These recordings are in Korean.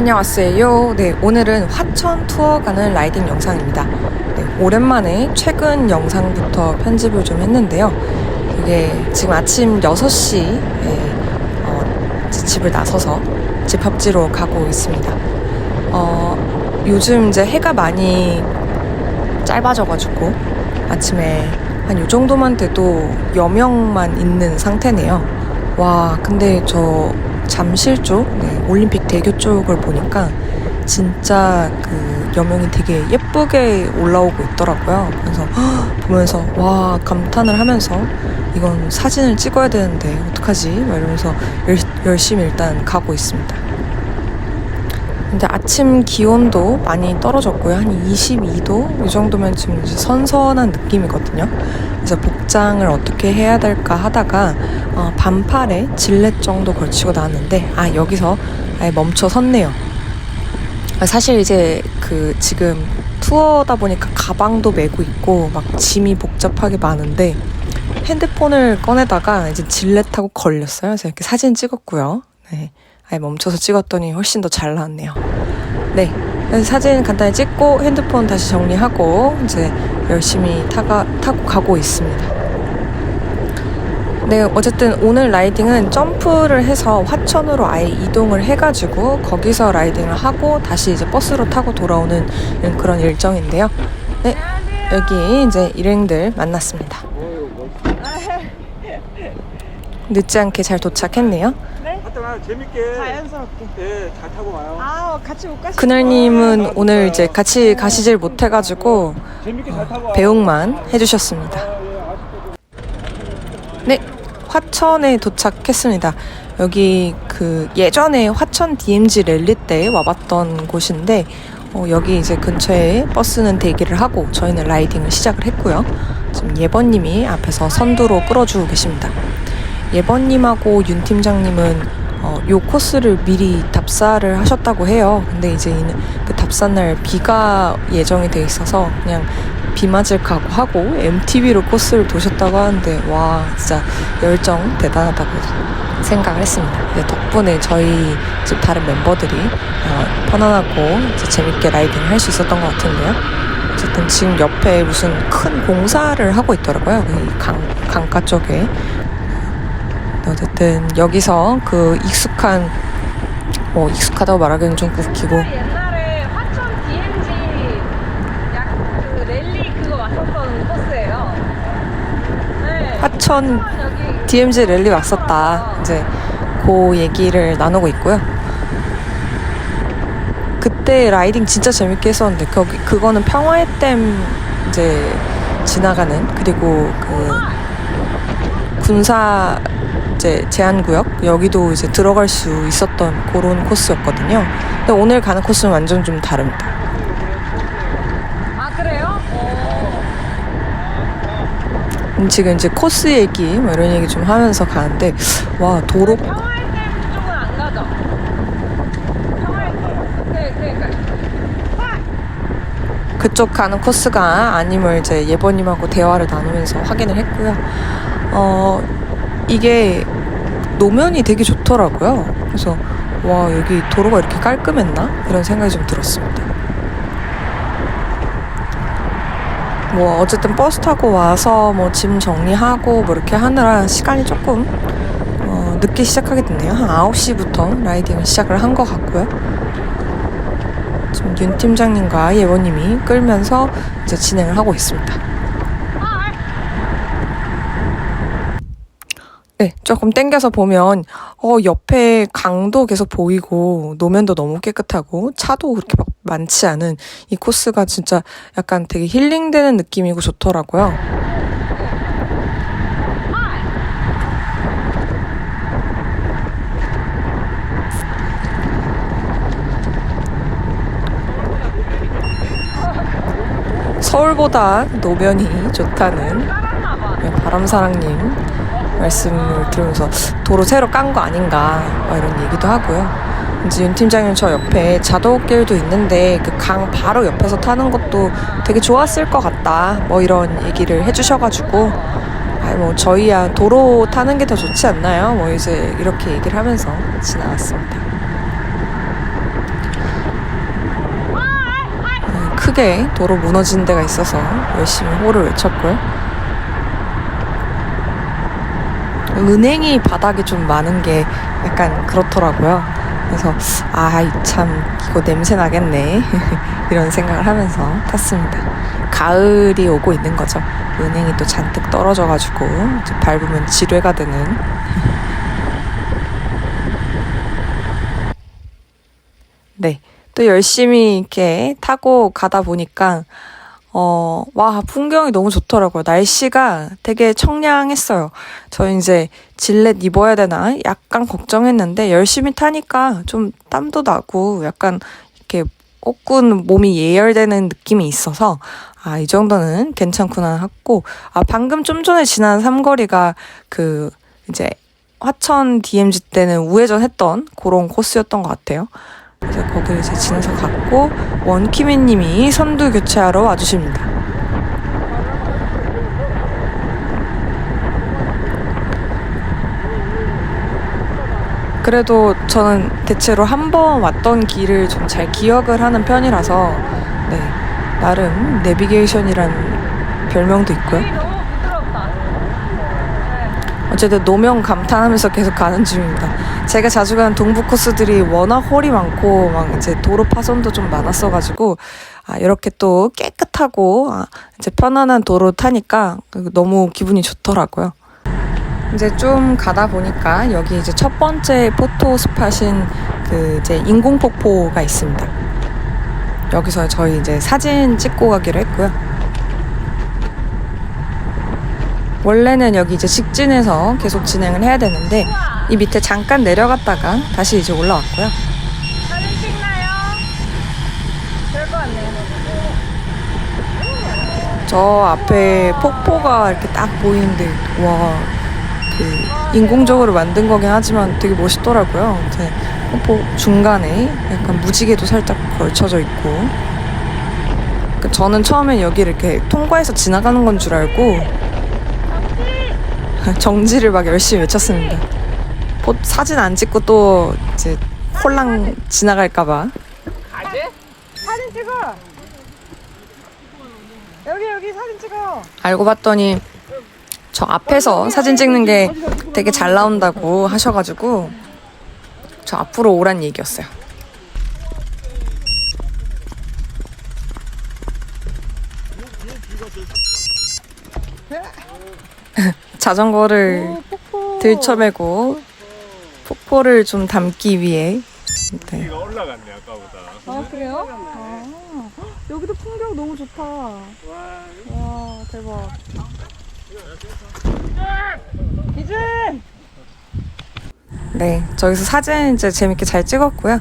안녕하세요. 네, 오늘은 화천 투어 가는 라이딩 영상입니다. 네, 오랜만에 최근 영상부터 편집을 좀 했는데요. 이게 지금 아침 6시에 집을 나서서 집합지로 가고 있습니다. 요즘 이제 해가 많이 짧아져가지고 아침에 한 요 정도만 돼도 여명만 있는 상태네요. 와, 근데 저 잠실 쪽, 올림픽 대교 쪽을 보니까 진짜 그 여명이 되게 예쁘게 올라오고 있더라고요. 그래서 보면서 와, 감탄을 하면서 이건 사진을 찍어야 되는데 어떡하지? 막 이러면서 열심히 일단 가고 있습니다. 근데 아침 기온도 많이 떨어졌고요. 한 22도? 이 정도면 지금 이제 선선한 느낌이거든요. 그래서 복장을 어떻게 해야 될까 하다가 반팔에 질렛 정도 걸치고 나왔는데 여기서 아예 멈춰 섰네요. 사실 이제 지금 투어다 보니까 가방도 메고 있고 막 짐이 복잡하게 많은데 핸드폰을 꺼내다가 이제 질렛하고 걸렸어요. 그래서 이렇게 사진 찍었고요. 네. 아예 멈춰서 찍었더니 훨씬 더 잘 나왔네요. 네, 그래서 사진 간단히 찍고 핸드폰 다시 정리하고 이제 열심히 타고 가고 있습니다. 네, 어쨌든 오늘 라이딩은 점프를 해서 화천으로 아예 이동을 해가지고 거기서 라이딩을 하고 다시 이제 버스로 타고 돌아오는 그런 일정인데요. 네, 여기 이제 일행들 만났습니다. 늦지 않게 잘 도착했네요. 재밌게 자연스럽게. 네, 잘 타고 와요. 같이 못 가시죠? 그날님은 오늘 이제 같이 가시질 못해가지고 재밌게 잘 타고 와요. 배웅만 해주셨습니다. 네, 화천에 도착했습니다. 여기 예전에 화천 DMZ 랠리 때 와봤던 곳인데 여기 이제 근처에 버스는 대기를 하고 저희는 라이딩을 시작을 했고요. 지금 예번님이 앞에서 선두로 끌어주고 계십니다. 예번님하고 윤 팀장님은 요 코스를 미리 답사를 하셨다고 해요. 근데 이제 그 답사날 비가 예정이 돼 있어서 그냥 비 맞을 각오하고 MTB로 코스를 도셨다고 하는데 와, 진짜 열정 대단하다고 생각을 했습니다. 덕분에 저희 집 다른 멤버들이 편안하고 이제 재밌게 라이딩을 할 수 있었던 것 같은데요. 어쨌든 지금 옆에 무슨 큰 공사를 하고 있더라고요. 강가 쪽에. 어쨌든 여기서 익숙하다고 말하기는 좀 웃기고 옛날에 화천 DMZ 랠리 그거 왔었던 코스예요. 네. 화천 여기 DMZ 랠리 왔었다. 이제 그 얘기를 나누고 있고요. 그때 라이딩 진짜 재밌게 했었는데 그거는 평화의댐 이제 지나가는 그리고 군사 이제 제한구역 여기도 이제 들어갈 수 있었던 그런 코스였거든요. 근데 오늘 가는 코스는 완전 좀 다릅니다. 그래요? 지금 이제 코스 얘기 이런 얘기 좀 하면서 가는데 와, 도로 평화의댐 쪽은 안 가죠? 평화의댐. 네, 그러니까. 그쪽 가는 코스가 아님을 이제 예번님하고 대화를 나누면서 확인을 했고요. 이게 노면이 되게 좋더라고요. 그래서 와, 여기 도로가 이렇게 깔끔했나? 이런 생각이 좀 들었습니다. 어쨌든 버스 타고 와서 짐 정리하고 이렇게 하느라 시간이 조금 늦게 시작하게 됐네요. 한 9시부터 라이딩을 시작을 한 것 같고요. 지금 윤 팀장님과 예원님이 끌면서 이제 진행을 하고 있습니다. 네, 조금 땡겨서 보면 옆에 강도 계속 보이고 노면도 너무 깨끗하고 차도 그렇게 막 많지 않은 이 코스가 진짜 약간 되게 힐링되는 느낌이고 좋더라고요. 서울보다 노면이 좋다는 바람사랑님 말씀을 들으면서 도로 새로 깐 거 아닌가 이런 얘기도 하고요. 이제 윤 팀장님 저 옆에 자도길도 있는데 그 강 바로 옆에서 타는 것도 되게 좋았을 것 같다 이런 얘기를 해주셔가지고 저희야 도로 타는 게 더 좋지 않나요? 이제 이렇게 얘기를 하면서 같이 나왔습니다. 크게 도로 무너진 데가 있어서 열심히 호를 외쳤고요. 은행이 바닥이 좀 많은 게 약간 그렇더라고요. 그래서 참 이거 냄새 나겠네 이런 생각을 하면서 탔습니다. 가을이 오고 있는 거죠. 은행이 또 잔뜩 떨어져가지고 이제 밟으면 지뢰가 되는. 네, 또 열심히 이렇게 타고 가다 보니까 와, 풍경이 너무 좋더라고요. 날씨가 되게 청량했어요. 저 이제 질렛 입어야 되나 약간 걱정했는데 열심히 타니까 좀 땀도 나고 약간 이렇게 옷군 몸이 예열되는 느낌이 있어서 이 정도는 괜찮구나 했고, 방금 좀 전에 지난 삼거리가 그 이제 화천 DMZ 때는 우회전 했던 그런 코스였던 것 같아요. 그래서 거기를 이제 지나서 갔고, 원키미님이 선두 교체하러 와주십니다. 그래도 저는 대체로 한 번 왔던 길을 좀 잘 기억을 하는 편이라서 네, 나름 내비게이션이란 별명도 있고요. 길이 너무 부드럽다. 네. 어쨌든 노면 감탄하면서 계속 가는 중입니다. 제가 자주 가는 동부 코스들이 워낙 홀이 많고 막 이제 도로 파손도 좀 많았어가지고 이렇게 또 깨끗하고 이제 편안한 도로 타니까 너무 기분이 좋더라고요. 이제 좀 가다 보니까 여기 이제 첫 번째 포토 스팟인 그 이제 인공폭포가 있습니다. 여기서 저희 이제 사진 찍고 가기로 했고요. 원래는 여기 이제 직진해서 계속 진행을 해야 되는데 이 밑에 잠깐 내려갔다가 다시 이제 올라왔고요. 사진 찍나요? 될 것 같네요. 저 앞에 폭포가 이렇게 딱 보이는데 와, 그 인공적으로 만든 거긴 하지만 되게 멋있더라고요. 이제 폭포 중간에 약간 무지개도 살짝 걸쳐져 있고, 저는 처음엔 여기를 이렇게 통과해서 지나가는 건 줄 알고 정지를 막 열심히 외쳤습니다. 사진 안 찍고 또 이제 홀랑 지나갈까봐. 가지? 사진 찍어. 여기 사진 찍어. 알고 봤더니 저 앞에서 사진 찍는 게 되게 잘 나온다고 하셔가지고 저 앞으로 오란 얘기였어요. 자전거를 들쳐매고 폭포를 좀 담기 위해. 네. 올라갔네 아까보다. 아 그래요? 여기도 풍경 너무 좋다. 와 대박. 이준. 네, 저기서 사진 이제 재밌게 잘 찍었고요.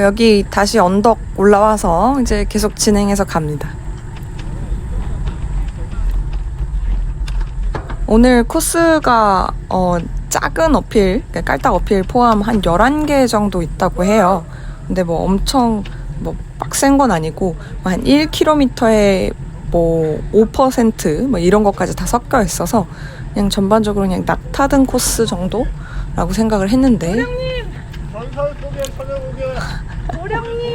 여기 다시 언덕 올라와서 이제 계속 진행해서 갑니다. 오늘 코스가 작은 어필, 그러니까 깔딱 어필 포함 한 11개 정도 있다고 해요. 근데 뭐 엄청 뭐 빡센 건 아니고 한 1km에 뭐 5% 뭐 이런 것까지 다 섞여 있어서 그냥 전반적으로 그냥 낙타등 코스 정도라고 생각을 했는데. 전설 소개 찾아보게. 도령님!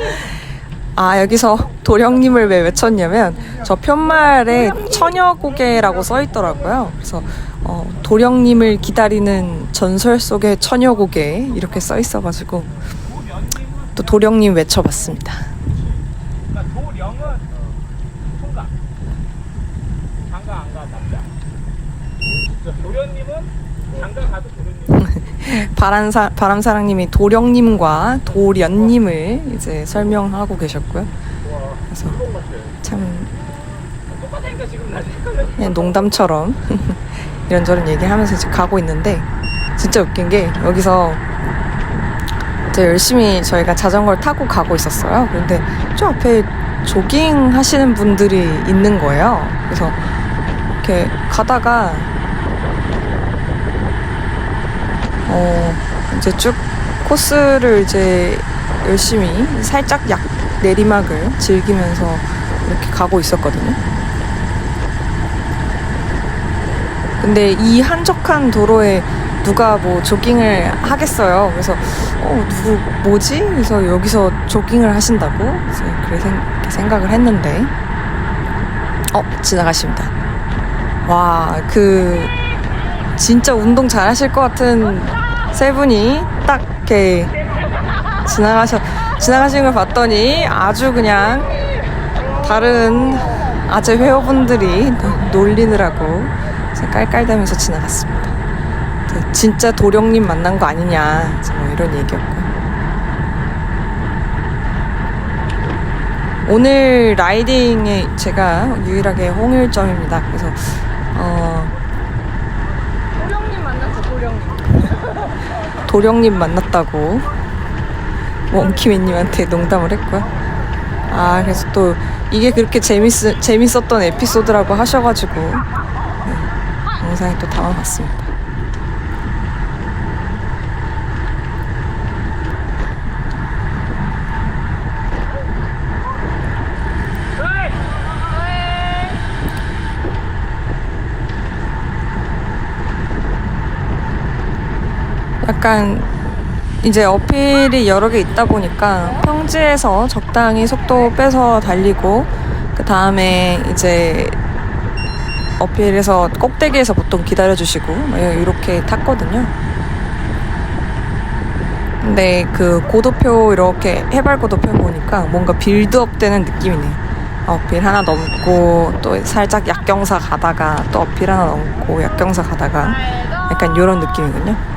여기서 도령님을 왜 외쳤냐면 저 편말에 처녀고개라고 써 있더라고요. 그래서 도령님을 기다리는 전설 속의 처녀고개 이렇게 써 있어가지고 또 도령님 외쳐봤습니다. 도령은 총각. 장가 안 가 남자. 도련님은 장가 가도 도련님. 바람사랑님이 도령님과 도련님을 이제 설명하고 계셨고요. 그래서 참 똑같으니까 지금 나 그냥 농담처럼 이런저런 얘기하면서 지금 가고 있는데, 진짜 웃긴 게 여기서 이제 열심히 저희가 자전거를 타고 가고 있었어요. 그런데 저 앞에 조깅 하시는 분들이 있는 거예요. 그래서 이렇게 가다가 이제 쭉 코스를 이제 열심히 살짝 내리막을 즐기면서 이렇게 가고 있었거든요. 근데 이 한적한 도로에 누가 뭐 조깅을 하겠어요. 그래서 누구 뭐지? 그래서 여기서 조깅을 하신다고 그래서 그렇게 생각을 했는데 지나가십니다. 와, 진짜 운동 잘 하실 것 같은 세 분이 딱 이렇게 지나가시는 걸 봤더니 아주 그냥 다른 아재 회원분들이 놀리느라고 깔깔대면서 지나갔습니다. 진짜 도령님 만난 거 아니냐 뭐 이런 얘기였고, 오늘 라이딩에 제가 유일하게 홍일점입니다. 그래서 도령님 만났죠, 도령님. 도령님 만났다고 원키맨님한테 농담을 했고요. 그래서 또 이게 그렇게 재밌었던 에피소드라고 하셔가지고 영상에 또 담아봤습니다. 약간 이제 어필이 여러 개 있다 보니까 평지에서 적당히 속도 빼서 달리고, 그 다음에 이제 어필에서 꼭대기에서 보통 기다려주시고 이렇게 탔거든요. 근데 그 고도표 이렇게 해발 고도표 보니까 뭔가 빌드업 되는 느낌이네요. 어필 하나 넘고 또 살짝 약경사 가다가 또 어필 하나 넘고 약경사 가다가 약간 이런 느낌이군요.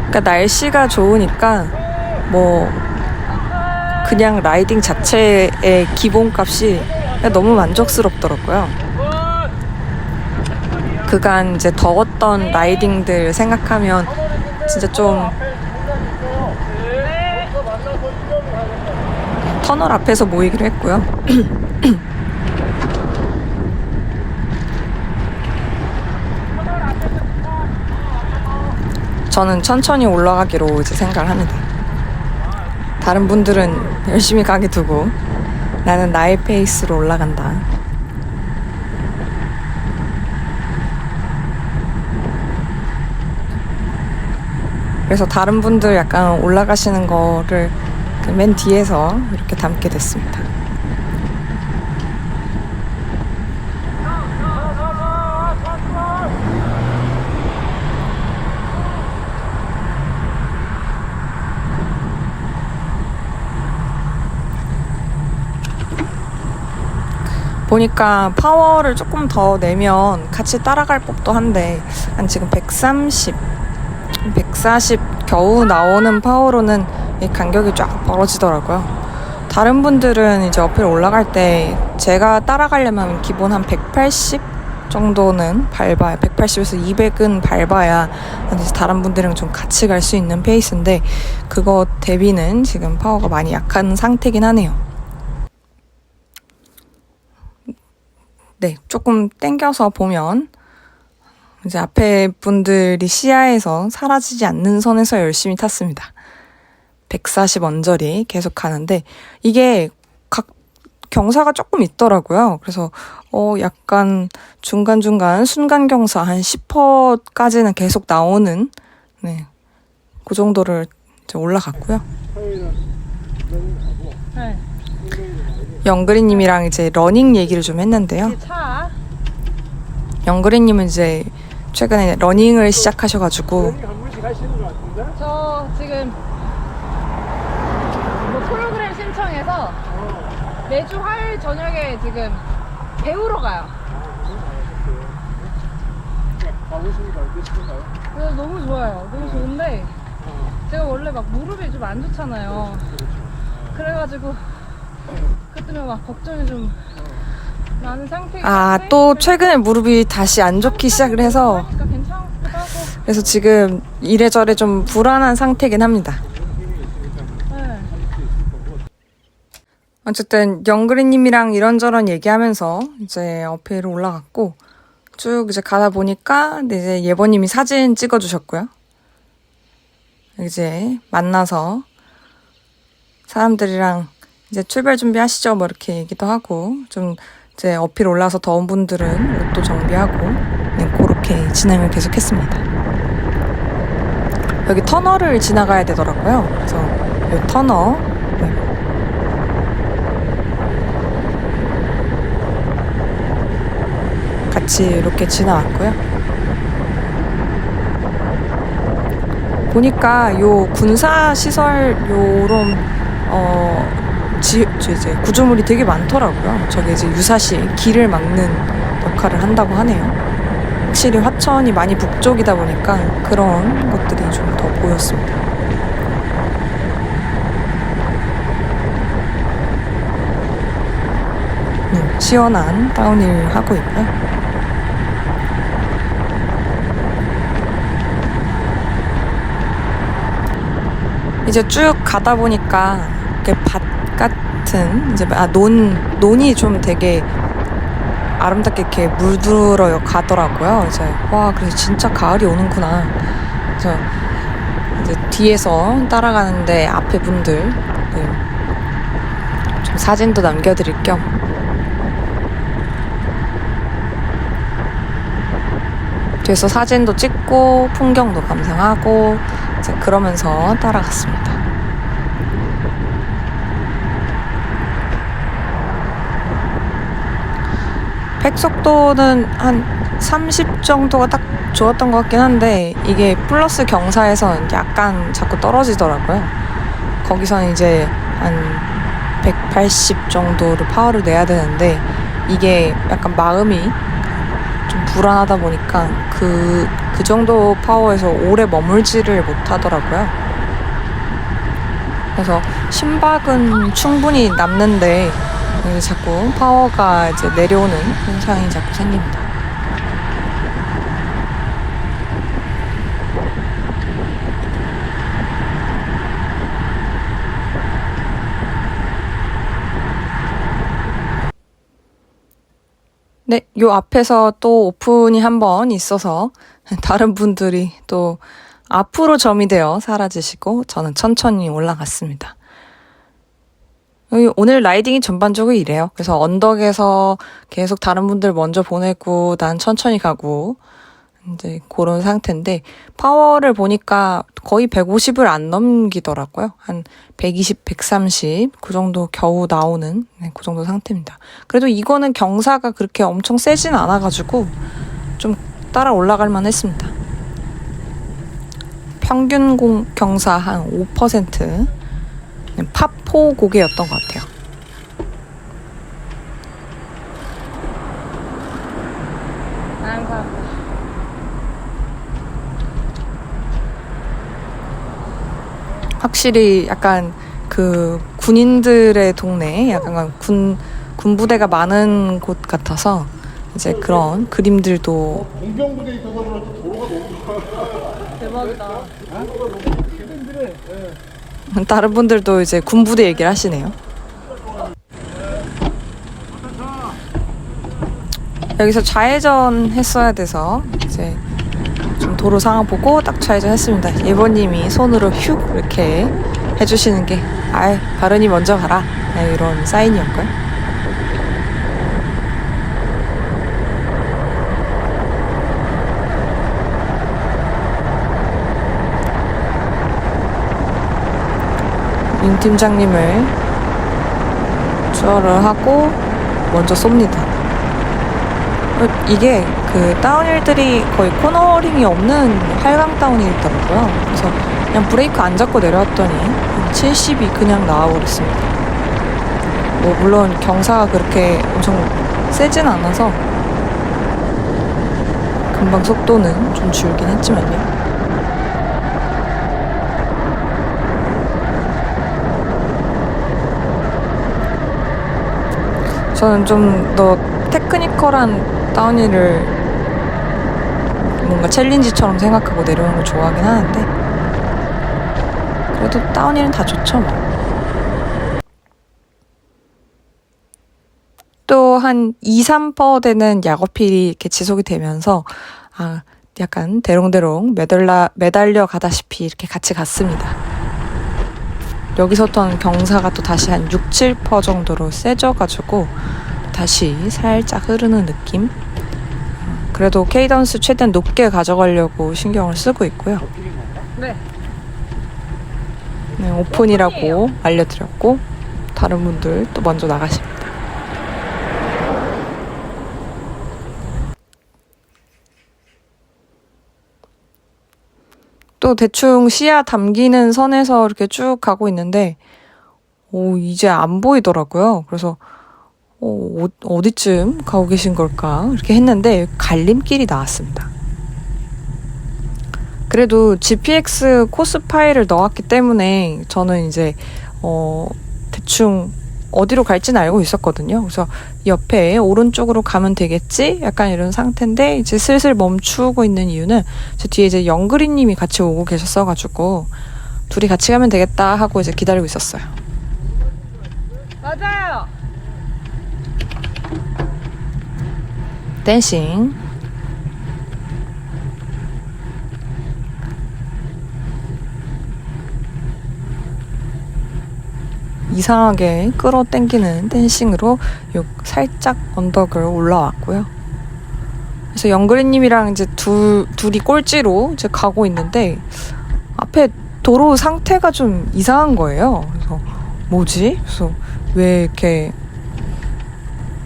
그러니까 날씨가 좋으니까 뭐 그냥 라이딩 자체의 기본값이 너무 만족스럽더라고요. 그간 이제 더웠던 라이딩들 생각하면 진짜 좀 터널 앞에서 모이기로 했고요. 저는 천천히 올라가기로 이제 생각을 합니다. 다른 분들은 열심히 가게 두고 나는 나의 페이스로 올라간다. 그래서 다른 분들 약간 올라가시는 거를 맨 뒤에서 이렇게 담게 됐습니다. 보니까 파워를 조금 더 내면 같이 따라갈 법도 한데 한 지금 140 겨우 나오는 파워로는 이 간격이 쫙 벌어지더라고요. 다른 분들은 이제 어필 올라갈 때 제가 따라가려면 기본 한 180 정도는 밟아야, 180에서 200은 밟아야 다른 분들이랑 좀 같이 갈 수 있는 페이스인데 그거 대비는 지금 파워가 많이 약한 상태긴 하네요. 네, 조금 땡겨서 보면 이제 앞에 분들이 시야에서 사라지지 않는 선에서 열심히 탔습니다. 140 언저리 계속 가는데 이게 각 경사가 조금 있더라고요. 그래서 약간 중간중간 순간 경사 한 10%까지는 계속 나오는 그 정도를 이제 올라갔고요. 네. 영그리님이랑 이제 러닝 얘기를 좀 했는데요. 차. 영그리님은 이제 최근에 러닝을 시작하셔가지고 한 번씩 하시는 것 같은데? 저 지금 뭐 프로그램 신청해서 매주 화요일 저녁에 지금 배우러 가요. 가보시니까 어떠신가요? 그래서 너무 좋아요. 너무 좋은데 제가 원래 막 무릎이 좀 안 좋잖아요. 그래가지고 그것 때문에 막 걱정이 좀 많은 상태이긴 한데 또 최근에 무릎이 다시 안 좋기 시작을 해서 그러니까 괜찮기도 하고. 그래서 지금 이래저래 좀 불안한 상태긴 합니다. 네. 어쨌든 영그리님이랑 이런저런 얘기하면서 이제 어필을 올라갔고 쭉 이제 가다 보니까 이제 예버님이 사진 찍어주셨고요. 이제 만나서 사람들이랑 이제 출발 준비하시죠 뭐 이렇게 얘기도 하고 좀 이제 어필 올라서 더운 분들은 옷도 정비하고 네, 그렇게 진행을 계속했습니다. 여기 터널을 지나가야 되더라고요. 그래서 이 터널 같이 이렇게 지나왔고요. 보니까 요 군사 시설 요런 이제 구조물이 되게 많더라고요. 저게 이제 유사시 길을 막는 역할을 한다고 하네요. 확실히 화천이 많이 북쪽이다 보니까 그런 것들이 좀 더 보였습니다. 네, 시원한 다운힐 하고 있고요. 이제 쭉 가다 보니까 이렇게 밭 같은 이제 논이 좀 되게 아름답게 이렇게 물들어 가더라고요. 이제 와 그래서 진짜 가을이 오는구나. 그래서 이제 뒤에서 따라가는데 앞에 분들 네, 좀 사진도 남겨드릴 겸 뒤에서 사진도 찍고 풍경도 감상하고 이제 그러면서 따라갔습니다. 획속도는 한 30 정도가 딱 좋았던 것 같긴 한데 이게 플러스 경사에서 약간 자꾸 떨어지더라고요. 거기서는 이제 한 180 정도를 파워를 내야 되는데 이게 약간 마음이 좀 불안하다 보니까 그 정도 파워에서 오래 머물지를 못하더라고요. 그래서 심박은 충분히 남는데 자꾸 파워가 이제 내려오는 현상이 자꾸 생깁니다. 네, 요 앞에서 또 오픈이 한 번 있어서 다른 분들이 또 앞으로 점이 되어 사라지시고 저는 천천히 올라갔습니다. 오늘 라이딩이 전반적으로 이래요. 그래서 언덕에서 계속 다른 분들 먼저 보내고 난 천천히 가고 이제 그런 상태인데 파워를 보니까 거의 150을 안 넘기더라고요. 한 120, 130 그 정도 겨우 나오는 그 정도 상태입니다. 그래도 이거는 경사가 그렇게 엄청 세진 않아가지고 좀 따라 올라갈 만 했습니다. 평균 경사 한 5% 파포 고개였던 것 같아요. 확실히 약간 그 군인들의 동네, 약간 군부대가 많은 곳 같아서 이제 그런 그림들도 공병부대 있어서 그런지 도로가 너무 좋아. 대박이다. 다른 분들도 이제 군부대 얘기를 하시네요. 여기서 좌회전 했어야 돼서 이제 좀 도로 상황 보고 딱 좌회전 했습니다. 예보님이 손으로 휙 이렇게 해주시는 게 바른이 먼저 가라 이런 사인이었고요. 윤 팀장님을 추월을 하고 먼저 쏩니다. 이게 그 다운힐들이 거의 코너링이 없는 활강 다운힐이더라고요. 그래서 그냥 브레이크 안 잡고 내려왔더니 70이 그냥 나와버렸습니다. 뭐 물론 경사가 그렇게 엄청 세진 않아서 금방 속도는 좀 줄긴 했지만요. 저는 좀 더 테크니컬한 다운힐을 뭔가 챌린지처럼 생각하고 내려오는 걸 좋아하긴 하는데 그래도 다운힐은 다 좋죠 뭐. 또 한 2~3% 되는 약어필이 이렇게 지속이 되면서 약간 대롱대롱 매달려 가다시피 이렇게 같이 갔습니다. 여기서부터 경사가 또 다시 한 6, 7% 정도로 세져가지고 다시 살짝 흐르는 느낌. 그래도 케이던스 최대한 높게 가져가려고 신경을 쓰고 있고요. 네. 네, 오픈이라고 알려드렸고 다른 분들 또 먼저 나가십니다. 또 대충 시야 담기는 선에서 이렇게 쭉 가고 있는데 이제 안 보이더라고요. 그래서 어디쯤 가고 계신 걸까 이렇게 했는데 갈림길이 나왔습니다. 그래도 GPX 코스 파일을 넣었기 때문에 저는 이제 대충 어디로 갈지는 알고 있었거든요. 그래서 옆에 오른쪽으로 가면 되겠지? 약간 이런 상태인데 이제 슬슬 멈추고 있는 이유는 저 뒤에 이제 영그리님이 같이 오고 계셨어가지고 둘이 같이 가면 되겠다 하고 이제 기다리고 있었어요. 맞아요. 댄싱. 이상하게 끌어당기는 댄싱으로 요 살짝 언덕을 올라왔고요. 그래서 영그리님이랑 이제 둘이 꼴찌로 이제 가고 있는데 앞에 도로 상태가 좀 이상한 거예요. 그래서 뭐지? 그래서 왜 이렇게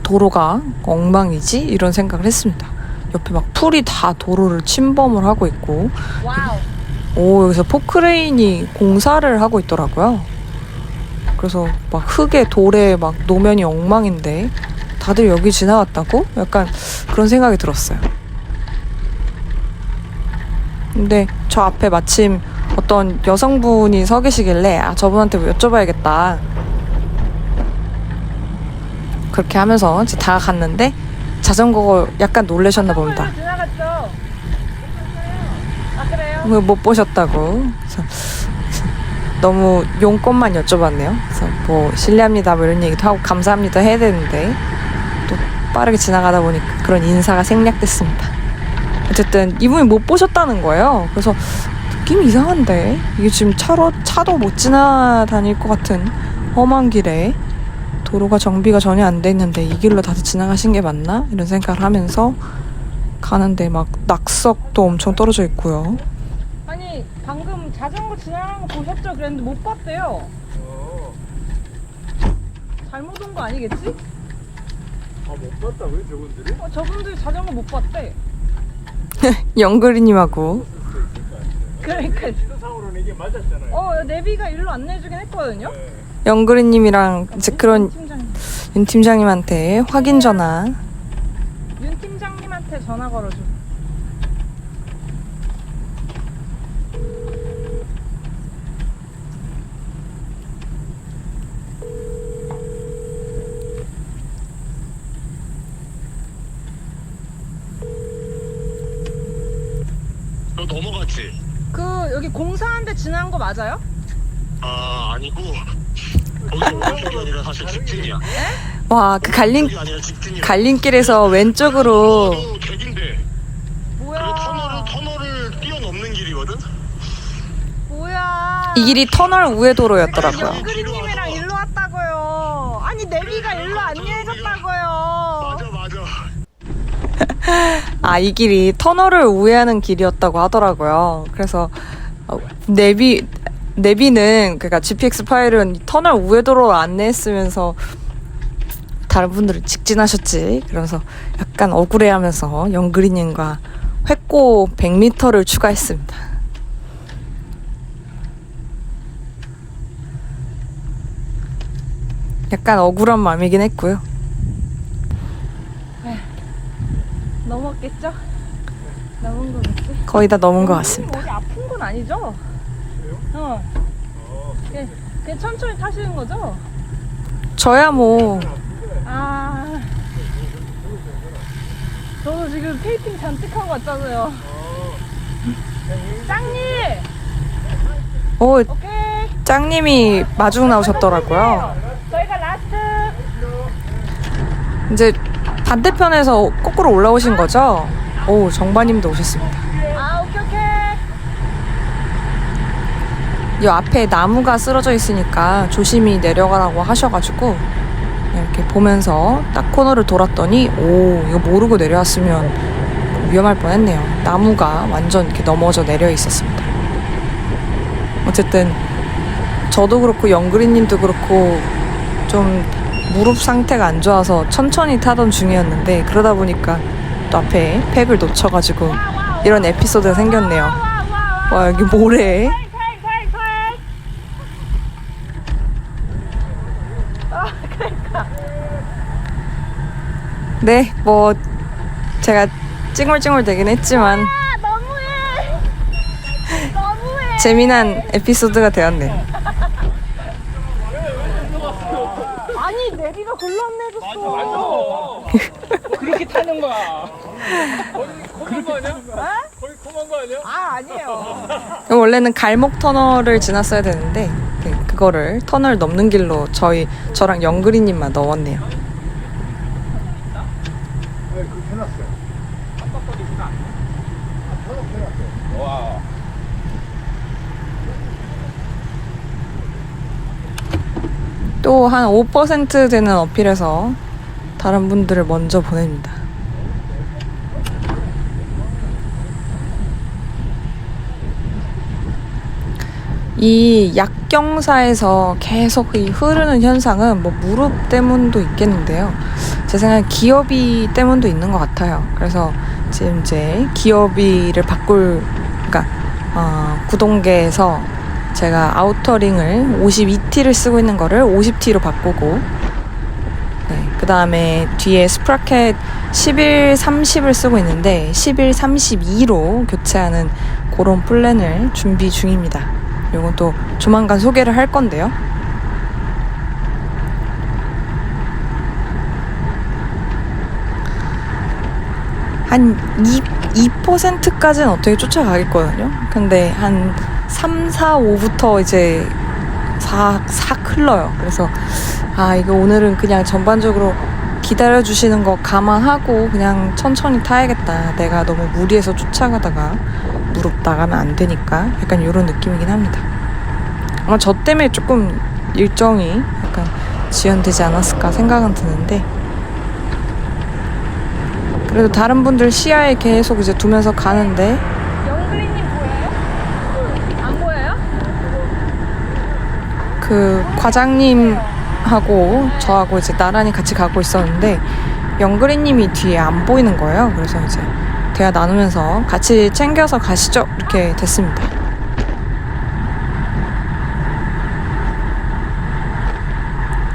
도로가 엉망이지? 이런 생각을 했습니다. 옆에 막 풀이 다 도로를 침범을 하고 있고 와우. 여기서 포크레인이 공사를 하고 있더라고요. 그래서 막 흙에 돌에 막 노면이 엉망인데 다들 여기 지나갔다고? 약간 그런 생각이 들었어요. 근데 저 앞에 마침 어떤 여성분이 서 계시길래 저분한테 여쭤봐야겠다. 그렇게 하면서 이제 다가갔는데 자전거 약간 놀라셨나 봅니다. 지나갔죠. 아 그래요? 못 보셨다고. 그래서 너무 용건만 여쭤봤네요. 그래서 뭐 실례합니다 뭐 이런 얘기도 하고 감사합니다 해야 되는데 또 빠르게 지나가다 보니까 그런 인사가 생략됐습니다. 어쨌든 이분이 못 보셨다는 거예요. 그래서 느낌이 이상한데 이게 지금 차도 못 지나다닐 것 같은 험한 길에 도로가 정비가 전혀 안 돼 있는데 이 길로 다들 지나가신 게 맞나? 이런 생각을 하면서 가는데 막 낙석도 엄청 떨어져 있고요. 아니 방금 자전거 지나가는 거 보셨죠? 그랬는데 못 봤대요. 잘못 온 거 아니겠지? 못 봤다 왜 저분들이? 저분들 자전거 못 봤대. 영그리님하고 그러니까 시도상으로는 이게 맞았잖아요. 내비가 일로 안내해주긴 했거든요. 영그리님이랑 이제 그런 팀장님. 윤 팀장님한테 확인 전화. 윤 팀장님한테 전화 걸어줘. 너 넘어갔지? 여기 공사하는데 지나간 거 맞아요? 아 아니고 거기 오른쪽이 아니라 사실 직진이야. 와, 그 오른쪽이 아니라 직진이야. 갈림길에서 왼쪽으로 너 객인데 뭐야? 그게 터널을 뛰어넘는 길이거든? 뭐야? 이 길이 터널 우회 도로였더라고요. 영그리님이랑 일로 왔다고요. 아니 내비가 일로 안내해줬다고요. 맞아. 이 길이 터널을 우회하는 길이었다고 하더라고요. 그래서 내비는 그러니까 GPX 파일은 터널 우회 도로 안내했으면서 다른 분들은 직진하셨지. 그러면서 약간 억울해하면서 영그리님과 획고 100m를 추가했습니다. 약간 억울한 마음이긴 했고요. 넘었겠죠? 넘은 거겠지? 거의 다 넘은 것 같습니다. 어디 아픈 건 아니죠? 그냥 천천히 타시는 거죠? 저야 뭐 저도 지금 테이핑 잔뜩 하고 왔잖아요. 짱님! 오케이. 짱님이 마중 나오셨더라고요. 저희가 라스트. 이제 반대편에서 거꾸로 올라오신 거죠? 정바님도 오셨습니다. 오케이. 이 앞에 나무가 쓰러져 있으니까 조심히 내려가라고 하셔가지고 이렇게 보면서 딱 코너를 돌았더니 오, 이거 모르고 내려왔으면 위험할 뻔했네요. 나무가 완전 이렇게 넘어져 내려 있었습니다. 어쨌든 저도 그렇고 영그리님도 그렇고 좀 무릎 상태가 안 좋아서 천천히 타던 중이었는데 그러다 보니까 또 앞에 팩을 놓쳐가지고 이런 에피소드가 생겼네요. 와, 여기 모래. 네, 뭐 제가 찡얼찡얼 되긴 했지만 너무해. 재미난 에피소드가 되었네요. 아니 내비가 글로 안내줬어. 그렇게 타는 거야. 거의 콤한 거 아니야? 거의 콤한 거 아니야? 아 아니에요. 원래는 갈목 터널을 지났어야 되는데 네, 그거를 터널 넘는 길로 저랑 영그리님만 넣었네요. 네, 그렇게 해놨어요. 깜빡거리구나. 해놨어요. 와. 또 한 5% 되는 어필에서 다른 분들을 먼저 보냅니다. 이 약경사에서 계속 이 흐르는 현상은 뭐 무릎 때문도 있겠는데요. 제 생각엔 기어비 때문도 있는 것 같아요. 그래서 지금 이제 기어비를 그러니까 구동계에서 제가 아우터링을 52T를 쓰고 있는 거를 50T로 바꾸고, 네, 그 다음에 뒤에 스프라켓 1130을 쓰고 있는데 1132로 교체하는 그런 플랜을 준비 중입니다. 이건 또 조만간 소개를 할 건데요. 한 2%까지는 어떻게 쫓아가겠거든요. 근데 한 3, 4, 5부터 이제 싹 흘러요. 그래서 이거 오늘은 그냥 전반적으로 기다려주시는 거 감안하고 그냥 천천히 타야겠다. 내가 너무 무리해서 쫓아가다가 무릎 나가면 안 되니까 약간 이런 느낌이긴 합니다. 아마 저 때문에 조금 일정이 약간 지연되지 않았을까 생각은 드는데, 그래도 다른 분들 시야에 계속 이제 두면서 가는데 영그리님 보여요? 안 보여요? 그 과장님하고 저하고 이제 나란히 같이 가고 있었는데 영그리님이 뒤에 안 보이는 거예요. 그래서 이제 대화 나누면서 같이 챙겨서 가시죠 이렇게 됐습니다.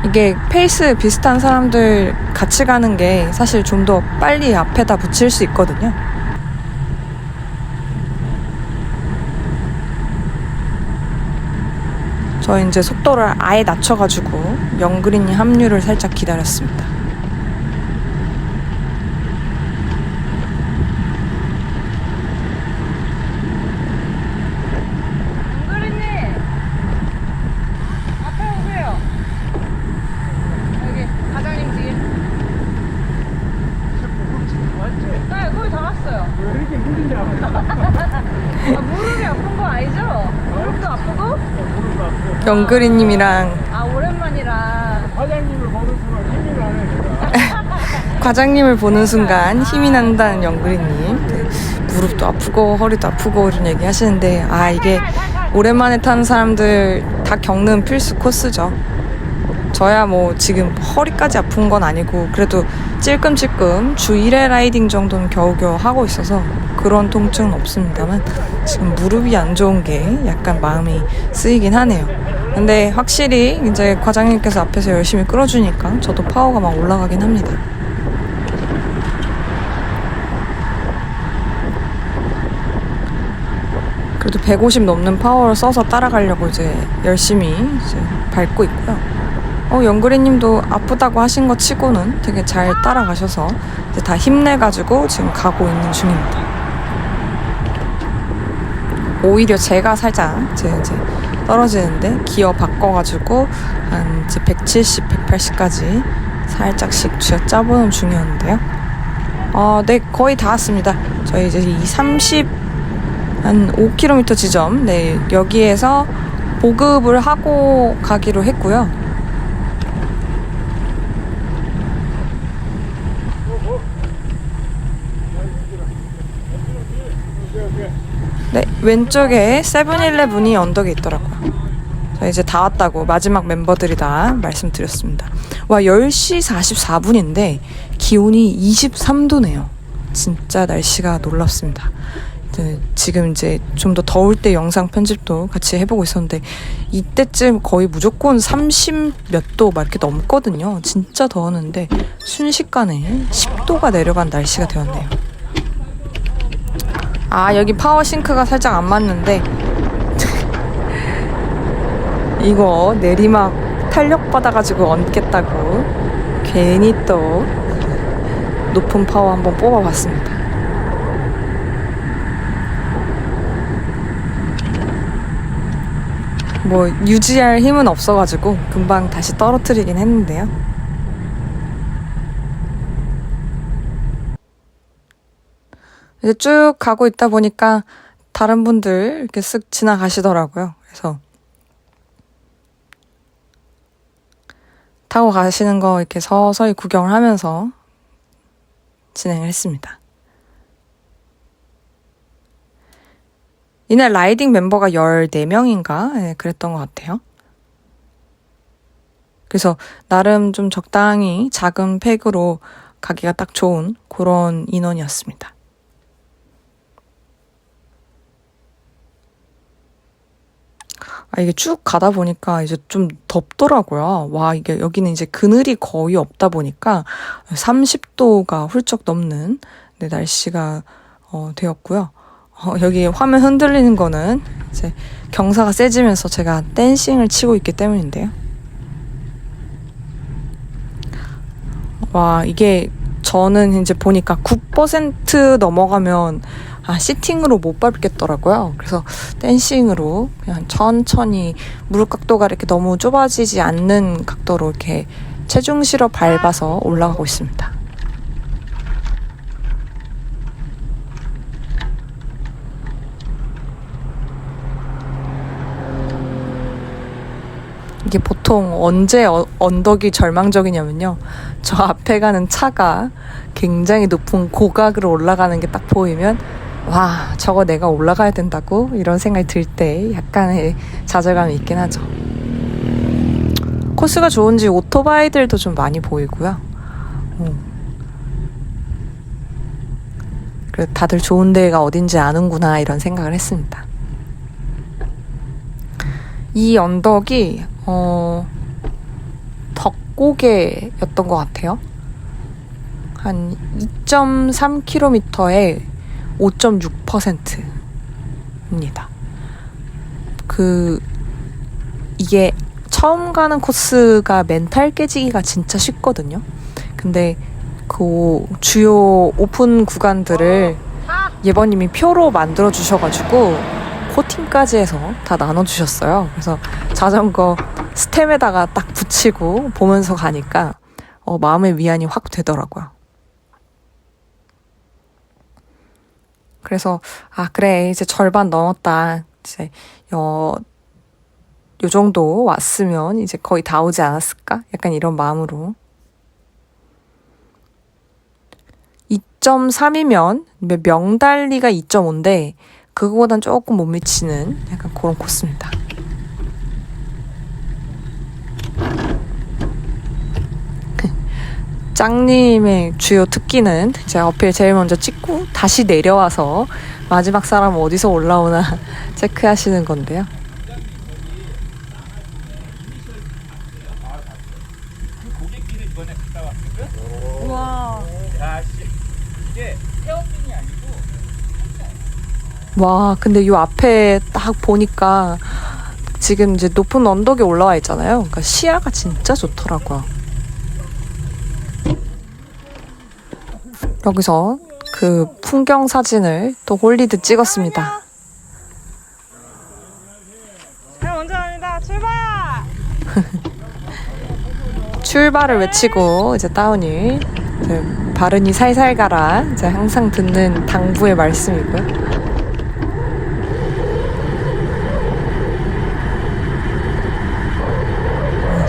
이게 페이스 비슷한 사람들 같이 가는 게 사실 좀 더 빨리 앞에다 붙일 수 있거든요. 저 이제 속도를 아예 낮춰가지고 영그린님 합류를 살짝 기다렸습니다. 영그리님 앞에 오세요. 여기 과장님 뒤에. 네, 거의 다 왔어요. 왜 이렇게 무리냐? 무릎이 아픈 거 아니죠? 무릎도 아프고? 모른다. 영그린님이랑 오랜만이라. 과장님을 보는 순간 힘이 나네, 내가. 과장님을 보는 순간 힘이 난다는 영그린님. 네, 무릎도 아프고 허리도 아프고 이런 얘기 하시는데 이게 오랜만에 타는 사람들 다 겪는 필수 코스죠. 저야 뭐 지금 허리까지 아픈 건 아니고 그래도 찔끔찔끔 주 1회 라이딩 정도는 겨우겨우 하고 있어서 그런 통증은 없습니다만 지금 무릎이 안 좋은 게 약간 마음이 쓰이긴 하네요. 근데 확실히 이제 과장님께서 앞에서 열심히 끌어주니까 저도 파워가 막 올라가긴 합니다. 그래도 150 넘는 파워를 써서 따라가려고 이제 열심히 이제 밟고 있고요. 영그리님도 아프다고 하신 거 치고는 되게 잘 따라가셔서 이제 다 힘내가지고 지금 가고 있는 중입니다. 오히려 제가 살짝 이제 떨어지는데 기어 바꿔가지고 한 이제 170, 180까지 살짝씩 쥐어짜보는 중이었는데요. 네, 거의 다 왔습니다. 저희 이제 이 30, 한 5km 지점, 네, 여기에서 보급을 하고 가기로 했고요. 네, 왼쪽에 세븐일레븐이 언덕에 있더라고요. 자, 이제 다 왔다고 마지막 멤버들이 다 말씀드렸습니다. 와, 10시 44분인데 기온이 23도네요. 진짜 날씨가 놀랍습니다. 지금 이제 좀 더 더울 때 영상 편집도 같이 해보고 있었는데 이때쯤 거의 무조건 30 몇 도 막 이렇게 넘거든요. 진짜 더웠는데 순식간에 10도가 내려간 날씨가 되었네요. 아, 여기 파워싱크가 살짝 안 맞는데 이거 내리막 탄력 받아가지고 얹겠다고 괜히 또 높은 파워 한번 뽑아봤습니다. 뭐 유지할 힘은 없어가지고 금방 다시 떨어뜨리긴 했는데요. 이제 쭉 가고 있다 보니까 다른 분들 이렇게 쓱 지나가시더라고요. 그래서 타고 가시는 거 이렇게 서서히 구경을 하면서 진행을 했습니다. 이날 라이딩 멤버가 14명인가? 네, 그랬던 것 같아요. 그래서 나름 좀 적당히 작은 팩으로 가기가 딱 좋은 그런 인원이었습니다. 아, 이게 쭉 가다 보니까 이제 좀 덥더라고요. 와, 이게 여기는 이제 그늘이 거의 없다 보니까 30도가 훌쩍 넘는 날씨가 되었고요. 여기 화면 흔들리는 거는 이제 경사가 세지면서 제가 댄싱을 치고 있기 때문인데요. 와, 이게 저는 이제 보니까 9% 넘어가면 시팅으로 못 밟겠더라고요. 그래서 댄싱으로 그냥 천천히 무릎 각도가 이렇게 너무 좁아지지 않는 각도로 이렇게 체중 실어 밟아서 올라가고 있습니다. 이게 보통 언제 언덕이 절망적이냐면요. 저 앞에 가는 차가 굉장히 높은 고각으로 올라가는 게 딱 보이면 와, 저거 내가 올라가야 된다고? 이런 생각이 들 때 약간의 좌절감이 있긴 하죠. 코스가 좋은지 오토바이들도 좀 많이 보이고요. 그래서 다들 좋은 데가 어딘지 아는구나 이런 생각을 했습니다. 이 언덕이 덕고개였던 것 같아요. 한 2.3km에 5.6%입니다. 이게 처음 가는 코스가 멘탈 깨지기가 진짜 쉽거든요. 근데 그 주요 오픈 구간들을 예버님이 표로 만들어 주셔가지고 코팅까지 해서 다 나눠주셨어요. 그래서 자전거 스템에다가 딱 붙이고 보면서 가니까 마음의 위안이 확 되더라고요. 그래서 그래, 이제 절반 넘었다. 이제 요 정도 왔으면 이제 거의 다 오지 않았을까? 약간 이런 마음으로 2.3이면 명달리가 2.5인데 그거보단 조금 못 미치는 약간 그런 코스입니다. 짱님의 주요 특기는 이제 어필 제일 먼저 찍고 다시 내려와서 마지막 사람 어디서 올라오나 체크하시는 건데요. 고객길을 이번에 갔다 왔거든? 우와. 야, 씨. 이게 헤어핀이 아니고 와, 근데 요 앞에 딱 보니까 지금 이제 높은 언덕에 올라와 있잖아요. 그러니까 시야가 진짜 좋더라고요. 여기서 그 풍경 사진을 또 홀리듯 찍었습니다. 자, 먼저 갑니다. 출발! 출발을 외치고 이제 다운이 이제 바른이 살살 가라 이제 항상 듣는 당부의 말씀이고요.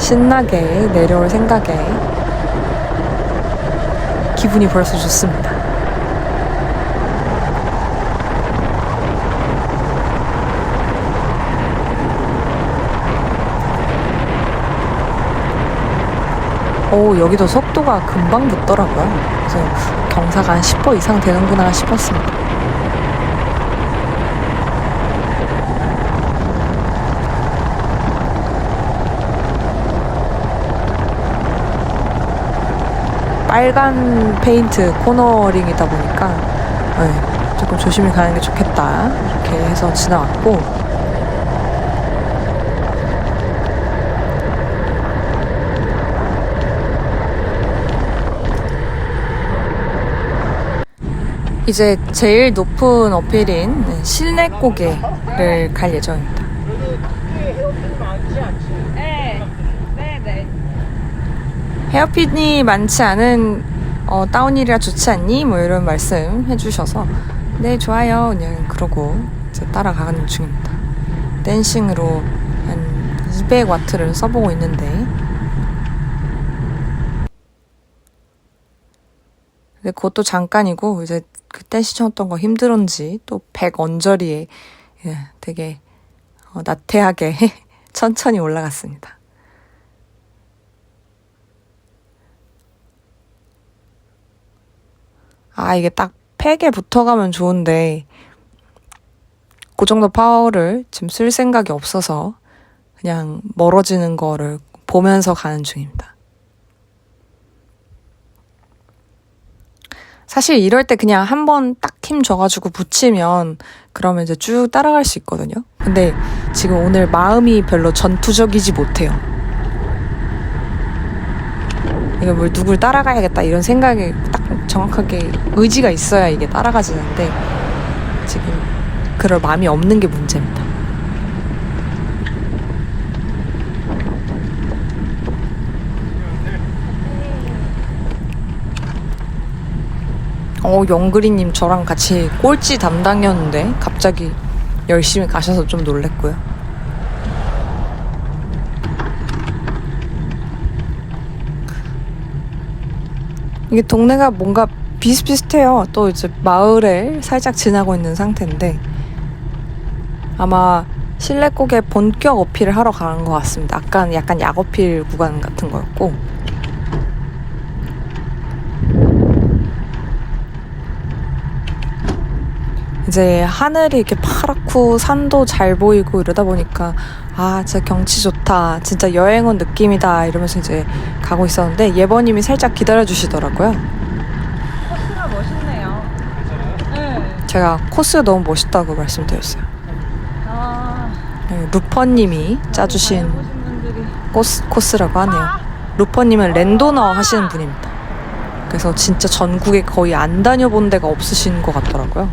신나게 내려올 생각에 기분이 벌써 좋습니다. 오, 여기도 속도가 금방 붙더라고요. 그래서 경사가 한 10보 이상 되는구나 싶었습니다. 빨간 페인트 코너링이다 보니까 네, 조금 조심히 가는 게 좋겠다 이렇게 해서 지나왔고, 이제 제일 높은 어필인 실내 고개를 갈 예정입니다. 네. 헤어핀이 많지 않은 다운힐이라 좋지 않니? 뭐 이런 말씀 해주셔서 네 좋아요 그냥 그러고 이제 따라가는 중입니다. 댄싱으로 한 200와트를 써보고 있는데, 근데 그것도 잠깐이고 이제 그때 시청했던 거 힘들었는지 또 100 언저리에 되게 나태하게 천천히 올라갔습니다. 아, 이게 딱 팩에 붙어가면 좋은데 그 정도 파워를 지금 쓸 생각이 없어서 그냥 멀어지는 거를 보면서 가는 중입니다. 사실 이럴 때 그냥 한번 딱 힘 줘가지고 붙이면 그러면 이제 쭉 따라갈 수 있거든요. 근데 지금 오늘 마음이 별로 전투적이지 못해요. 이거 뭘 누굴 따라가야겠다 이런 생각이 딱 정확하게 의지가 있어야 이게 따라가지는데 지금 그럴 마음이 없는 게 문제입니다. 영그리님 저랑 같이 꼴찌 담당이었는데 갑자기 열심히 가셔서 좀 놀랬고요. 이게 동네가 뭔가 비슷비슷해요. 또 이제 마을을 살짝 지나고 있는 상태인데 아마 실내 고개 본격 어필을 하러 가는 것 같습니다. 아까 약간 약 어필 구간 같은 거였고, 이제 하늘이 이렇게 파랗고 산도 잘 보이고 이러다 보니까 아 진짜 경치 좋다, 진짜 여행 온 느낌이다 이러면서 이제 가고 있었는데 예버님이 살짝 기다려주시더라고요. 코스가 멋있네요. 네. 제가 코스 너무 멋있다고 말씀드렸어요. 아, 네, 루퍼님이 짜주신 해보신 분들이 코스라고 하네요. 루퍼님은 랜도너 하시는 분입니다. 그래서 진짜 전국에 거의 안 다녀본 데가 없으신 것 같더라고요.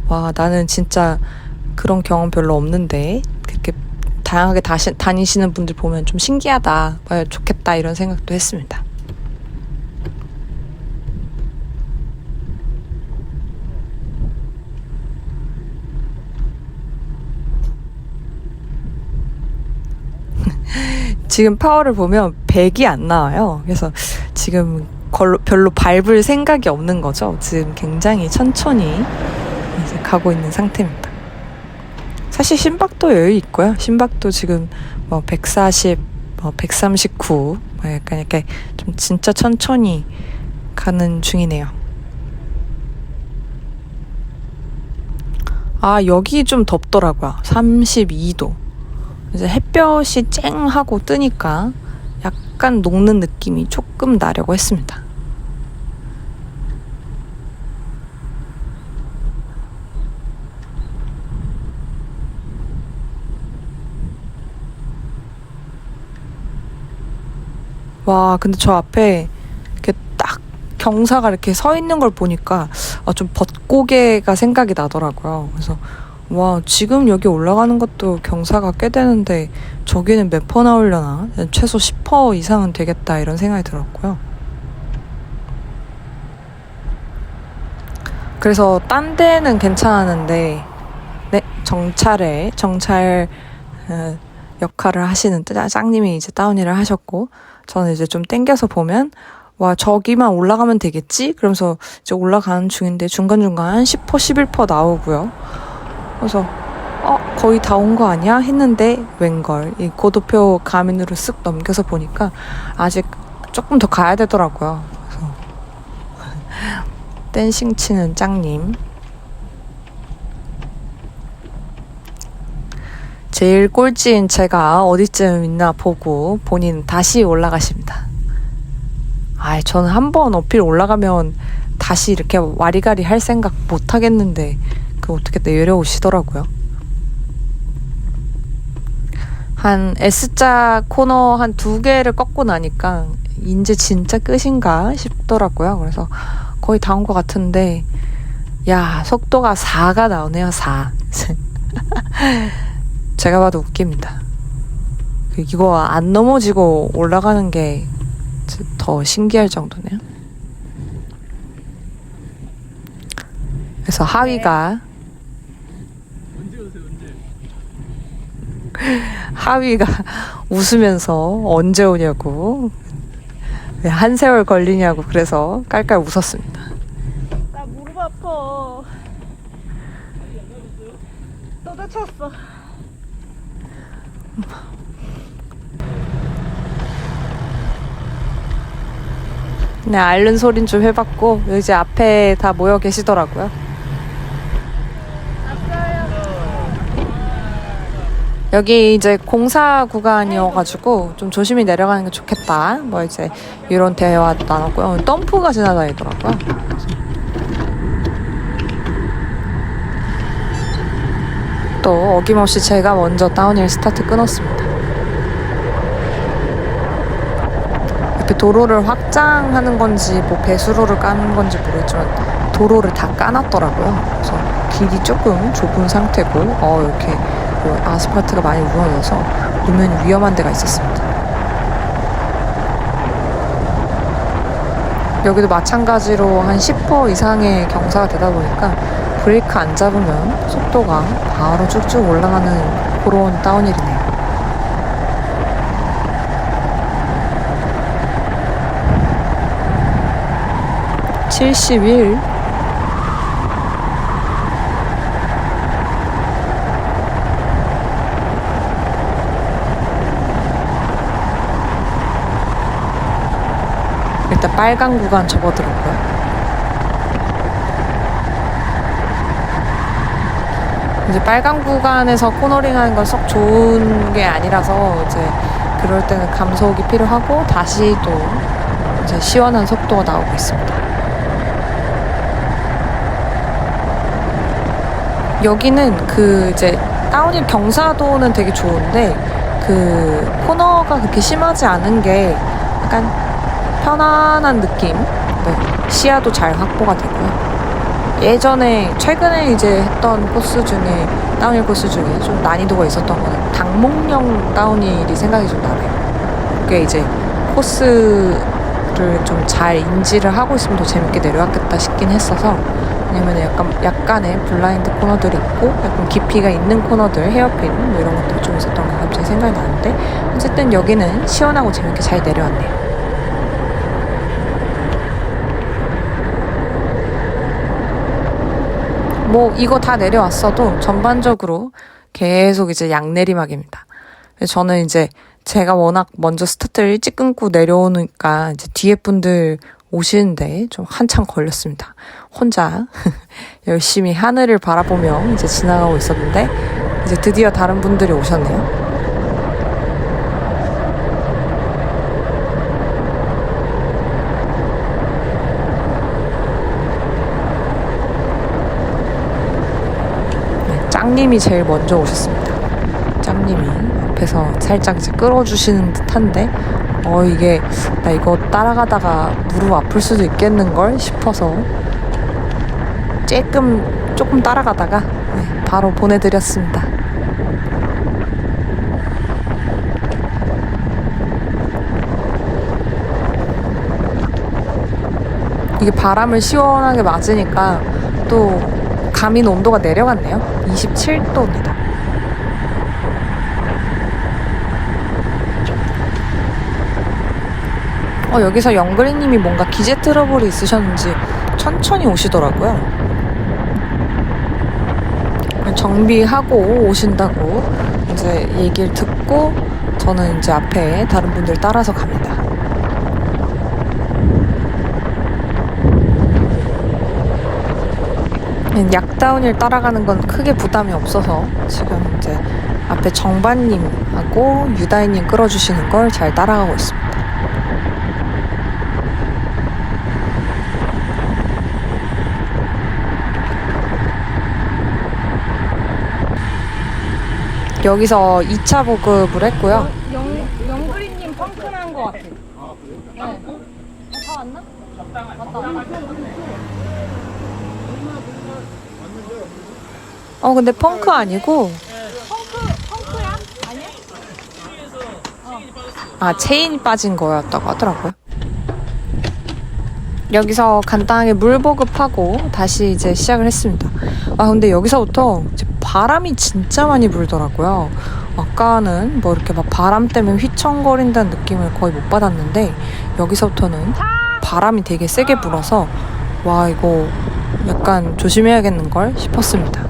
와, 나는 진짜 그런 경험 별로 없는데 그렇게 다양하게 다니시는 분들 보면 좀 신기하다, 좋겠다 이런 생각도 했습니다. 지금 파워를 보면 100이 안 나와요. 그래서 지금 별로 밟을 생각이 없는 거죠. 지금 굉장히 천천히 이제 가고 있는 상태입니다. 사실 심박도 여유 있고요. 심박도 지금 140, 139, 약간 이렇게 좀 진짜 천천히 가는 중이네요. 아, 여기 좀 덥더라고요. 32도. 이제 햇볕이 쨍하고 뜨니까 약간 녹는 느낌이 조금 나려고 했습니다. 와, 근데 저 앞에 이렇게 딱 경사가 이렇게 서 있는 걸 보니까 좀 벚고개가 생각이 나더라고요. 그래서 와, 지금 여기 올라가는 것도 경사가 꽤 되는데 저기는 몇 퍼 나오려나? 최소 10% 이상은 되겠다 이런 생각이 들었고요. 그래서 딴 데는 괜찮았는데 정찰 역할을 하시는 짱님이 이제 다운힐을 하셨고, 저는 이제 좀 땡겨서 보면, 와, 저기만 올라가면 되겠지? 그러면서 이제 올라가는 중인데 중간중간 10%, 11% 나오고요. 그래서, 거의 다 온 거 아니야? 했는데, 웬걸. 이 고도표 가민으로 쓱 넘겨서 보니까, 아직 조금 더 가야 되더라고요. 그래서, 댄싱 치는 짱님. 제일 꼴찌인 제가 어디쯤 있나 보고 본인 다시 올라가십니다. 저는 한 번 어필 올라가면 다시 이렇게 와리가리 할 생각 못 하겠는데 어떻게 내려오시더라고요. 한 S자 코너 한 2개를 꺾고 나니까 이제 진짜 끝인가 싶더라고요. 그래서 거의 다 온 것 같은데, 야, 속도가 4가 나오네요. 4. 제가 봐도 웃깁니다. 이거 안 넘어지고 올라가는 게 더 신기할 정도네요. 그래서 하위가 하위가 웃으면서 언제 오냐고, 왜 한 세월 걸리냐고, 그래서 깔깔 웃었습니다. 나 무릎 아파. 또 다쳤어. 네, 앓는 소린 좀 해봤고, 이제 앞에 다 모여 계시더라고요. 여기 이제 공사 구간이어가지고 좀 조심히 내려가는 게 좋겠다. 뭐 이제 이런 대화도 나눴고요. 덤프가 지나다니더라고요. 또 어김없이 제가 먼저 다운힐 스타트 끊었습니다. 이렇게 도로를 확장하는 건지 뭐 배수로를 까는 건지 모르겠지만 도로를 다 까놨더라고요. 그래서 길이 조금 좁은 상태고 이렇게 아스팔트가 많이 무너져서 보면 위험한 데가 있었습니다. 여기도 마찬가지로 한 10% 이상의 경사가 되다 보니까 브레이크 안 잡으면 속도가 바로 쭉쭉 올라가는 그런 다운힐이네요. (71) 일단 빨간 구간 접어들었고요. 이제 빨간 구간에서 코너링 하는 건 썩 좋은 게 아니라서 이제 그럴 때는 감속이 필요하고 다시 또 이제 시원한 속도가 나오고 있습니다. 여기는 그 이제 다운힐 경사도는 되게 좋은데 그 코너가 그렇게 심하지 않은 게 약간 편안한 느낌. 네, 시야도 잘 확보가 되고요. 최근에 이제 했던 코스 중에, 다운힐 코스 중에 좀 난이도가 있었던 거는 당목령 다운힐이 생각이 좀 나네요. 그게 이제 코스를 좀 잘 인지를 하고 있으면 더 재밌게 내려왔겠다 싶긴 했어서, 왜냐면 약간의 블라인드 코너들이 있고, 약간 깊이가 있는 코너들, 헤어핀, 뭐 이런 것들이 좀 있었던 게 갑자기 생각이 나는데, 어쨌든 여기는 시원하고 재밌게 잘 내려왔네요. 뭐 이거 다 내려왔어도 전반적으로 계속 이제 양내리막입니다. 저는 이제 제가 워낙 먼저 스타트를 일찍 끊고 내려오니까 이제 뒤에 분들 오시는데 좀 한참 걸렸습니다. 혼자 열심히 하늘을 바라보며 이제 지나가고 있었는데 이제 드디어 다른 분들이 오셨네요. 짱님이 제일 먼저 오셨습니다. 짱님이 앞에서 살짝 이제 끌어주시는 듯한데 이게 나 이거 따라가다가 무릎 아플 수도 있겠는걸 싶어서 조금 따라가다가 바로 보내드렸습니다. 이게 바람을 시원하게 맞으니까 또 가민 온도가 내려갔네요. 27도입니다. 여기서 영그리님이 뭔가 기재 트러블이 있으셨는지 천천히 오시더라고요. 정비하고 오신다고 이제 얘기를 듣고 저는 이제 앞에 다른 분들 따라서 갑니다. 약다운을 따라가는 건 크게 부담이 없어서 지금 이제 앞에 정반님하고 유다이님 끌어주시는 걸 잘 따라가고 있습니다. 여기서 2차 보급을 했고요. 영그리님 펑크난 것 같아. 네. 다 왔나? 왔다. 근데 펑크 아니고 펑크야? 아니야? 체인이 빠진 거였다고 하더라고요. 여기서 간단하게 물 보급하고 다시 이제 시작을 했습니다. 근데 여기서부터 이제 바람이 진짜 많이 불더라고요. 아까는 뭐 이렇게 막 바람 때문에 휘청거린다는 느낌을 거의 못 받았는데 여기서부터는 바람이 되게 세게 불어서 와, 이거 약간 조심해야겠는걸 싶었습니다.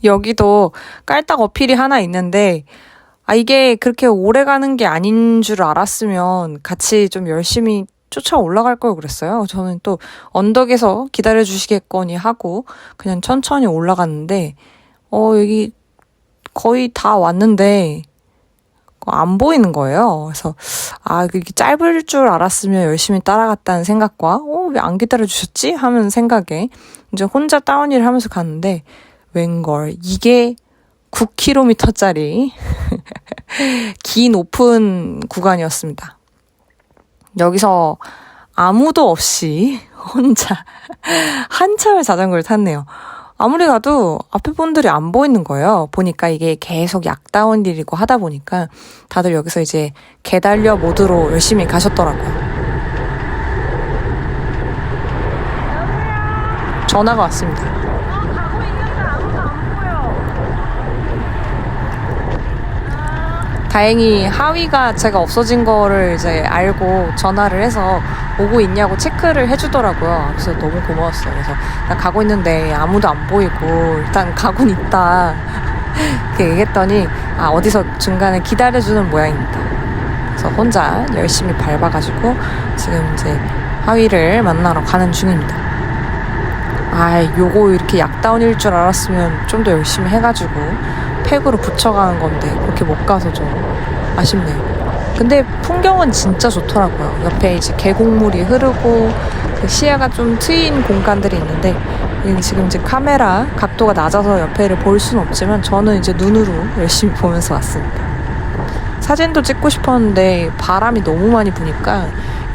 여기도 깔딱 어필이 하나 있는데 이게 그렇게 오래 가는 게 아닌 줄 알았으면 같이 좀 열심히 쫓아 올라갈 걸 그랬어요. 저는 또 언덕에서 기다려 주시겠거니 하고 그냥 천천히 올라갔는데 여기 거의 다 왔는데 안 보이는 거예요. 그래서 이게 짧을 줄 알았으면 열심히 따라갔다는 생각과 왜 안 기다려 주셨지? 하는 생각에 이제 혼자 다운힐 하면서 갔는데 웬걸 이게 9km짜리 긴 오픈 구간이었습니다. 여기서 아무도 없이 혼자 한참을 자전거를 탔네요. 아무리 가도 앞에 분들이 안 보이는 거예요. 보니까 이게 계속 약다운 일이고 하다 보니까 다들 여기서 이제 개달려 모드로 열심히 가셨더라고요. 전화가 왔습니다. 가고 있는데 아무도 안 보여. 다행히 하위가 제가 없어진 거를 이제 알고 전화를 해서 오고 있냐고 체크를 해주더라고요. 그래서 너무 고마웠어요. 그래서 나 가고 있는데 아무도 안 보이고 일단 가곤 있다 이렇게 얘기했더니 어디서 중간에 기다려주는 모양입니다. 그래서 혼자 열심히 밟아가지고 지금 이제 하위를 만나러 가는 중입니다. 요거 이렇게 약다운일 줄 알았으면 좀 더 열심히 해가지고 팩으로 붙여가는 건데 그렇게 못 가서 좀 아쉽네요. 근데 풍경은 진짜 좋더라고요. 옆에 이제 계곡물이 흐르고 그 시야가 좀 트인 공간들이 있는데 지금 이제 카메라 각도가 낮아서 옆에를 볼 수는 없지만 저는 이제 눈으로 열심히 보면서 왔습니다. 사진도 찍고 싶었는데 바람이 너무 많이 부니까